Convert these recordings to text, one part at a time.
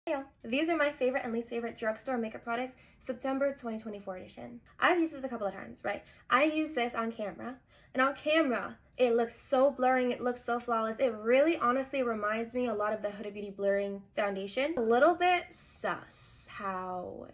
Hey y'all, these are my favorite and least favorite drugstore makeup products, September 2024 edition. I've used this a couple of times, right? I use this on camera, and on camera, it looks so blurring, it looks so flawless. It really honestly reminds me a lot of the Huda Beauty Blurring Foundation. A little bit sus how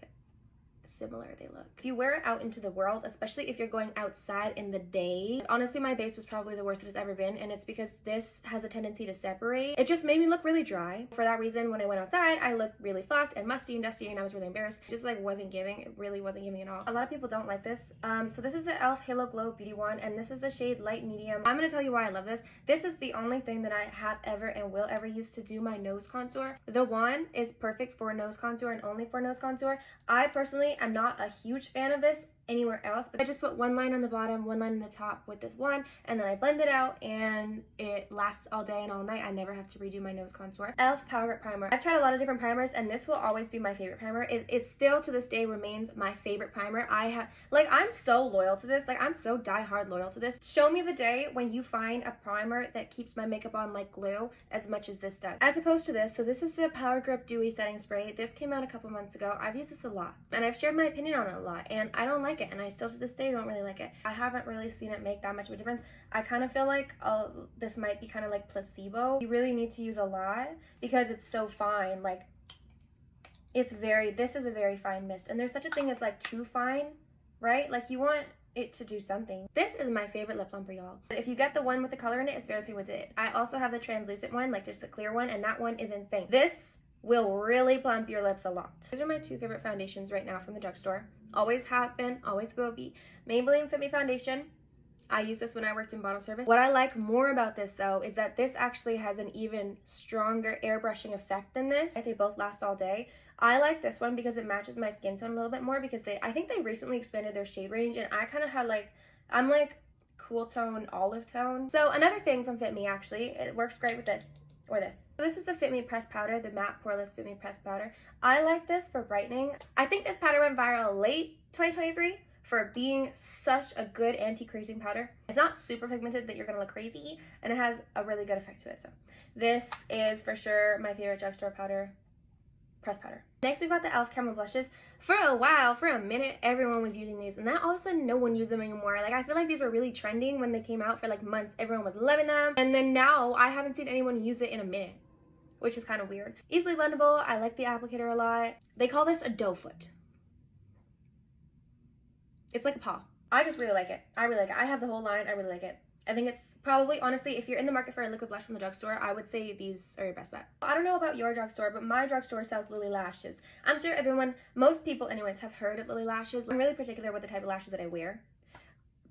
similar they look. If you wear it out into the world, especially if you're going outside in the day, honestly my base was probably the worst it has ever been, and it's because this has a tendency to separate. It just made me look really dry. For that reason, when I went outside, I looked really fucked and musty and dusty, and I was really embarrassed. It just like wasn't giving. It really wasn't giving at all. A lot of people don't like this. So this is the e.l.f. Halo Glow Beauty Wand, and this is the shade Light Medium. I'm gonna tell you why I love this. This is the only thing that I have ever and will ever use to do my nose contour. The wand is perfect for nose contour and only for nose contour. I personally am not a huge fan of this anywhere else, but I just put one line on the bottom, one line on the top with this wand, and then I blend it out, and it lasts all day and all night. I never have to redo my nose contour. e.l.f. Power Grip Primer. I've tried a lot of different primers, and this will always be my favorite primer. It still to this day remains my favorite primer. I'm so loyal to this. Like, I'm so die-hard loyal to this. Show me the day when you find a primer that keeps my makeup on like glue as much as this does, as opposed to this. So this is the Power Grip Dewy Setting Spray. This came out a couple months ago. I've used this a lot, and I've shared my opinion on it a lot, and I don't like it, and I still to this day don't really like it. I haven't really seen it make that much of a difference. I kind of feel like this might be kind of like placebo. You really need to use a lot because it's so fine. Like, this is a very fine mist, and there's such a thing as like too fine, right? Like, you want it to do something. This is my favorite lip plumper, y'all. If you get the one with the color in it, it's very pigmented. I also have the translucent one, like just the clear one, and that one is insane. This will really plump your lips a lot. These are my two favorite foundations right now from the drugstore. Always have been, always will be. Maybelline Fit Me Foundation. I used this when I worked in bottle service. What I like more about this though is that this actually has an even stronger airbrushing effect than this. They both last all day. I like this one because it matches my skin tone a little bit more, because I think they recently expanded their shade range, and I kind of had I'm like cool tone, olive tone. So another thing from Fit Me, actually, it works great with this. Or this. So this is the Fit Me Pressed Powder, the matte poreless Fit Me Pressed Powder. I like this for brightening. I think this powder went viral late 2023 for being such a good anti-creasing powder. It's not super pigmented that you're gonna look crazy, and it has a really good effect to it. So this is for sure my favorite drugstore powder, pressed powder. Next, we've got the e.l.f. Caramel Blushes. For a while, for a minute, everyone was using these, and then all of a sudden, no one used them anymore. Like, I feel like these were really trending when they came out for like months. Everyone was loving them, and then now I haven't seen anyone use it in a minute, which is kind of weird. Easily blendable. I like the applicator a lot. They call this a doe foot. It's like a paw. I just really like it. I really like it. I have the whole line. I really like it. I think it's probably, honestly, if you're in the market for a liquid blush from the drugstore, I would say these are your best bet. I don't know about your drugstore, but my drugstore sells Lily Lashes. I'm sure most people anyways, have heard of Lily Lashes. I'm really particular with the type of lashes that I wear.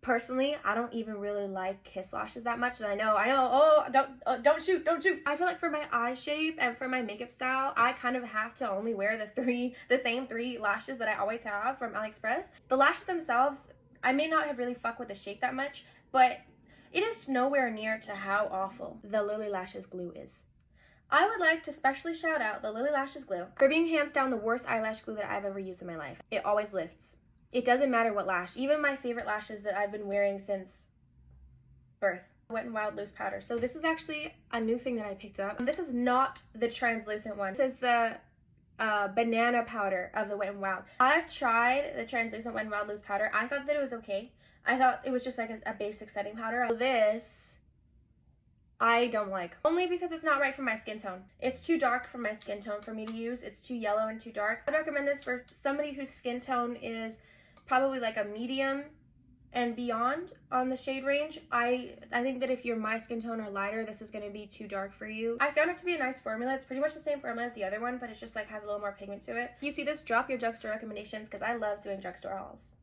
Personally, I don't even really like Kiss lashes that much, and I know, oh, don't shoot. I feel like for my eye shape and for my makeup style, I kind of have to only wear the same three lashes that I always have from AliExpress. The lashes themselves, I may not have really fucked with the shape that much, but it is nowhere near to how awful the Lily Lashes glue is. I would like to specially shout out the Lily Lashes glue for being hands down the worst eyelash glue that I've ever used in my life. It always lifts. It doesn't matter what lash. Even my favorite lashes that I've been wearing since birth. Wet n Wild Loose Powder. So this is actually a new thing that I picked up. This is not the translucent one. This is the banana powder of the Wet n Wild. I've tried the translucent Wet n Wild Loose Powder. I thought that it was okay. I thought it was just like a basic setting powder. This, I don't like. Only because it's not right for my skin tone. It's too dark for my skin tone for me to use. It's too yellow and too dark. I'd recommend this for somebody whose skin tone is probably like a medium and beyond on the shade range. I think that if you're my skin tone or lighter, this is going to be too dark for you. I found it to be a nice formula. It's pretty much the same formula as the other one, but it's just like has a little more pigment to it. If you see this, drop your drugstore recommendations, because I love doing drugstore hauls.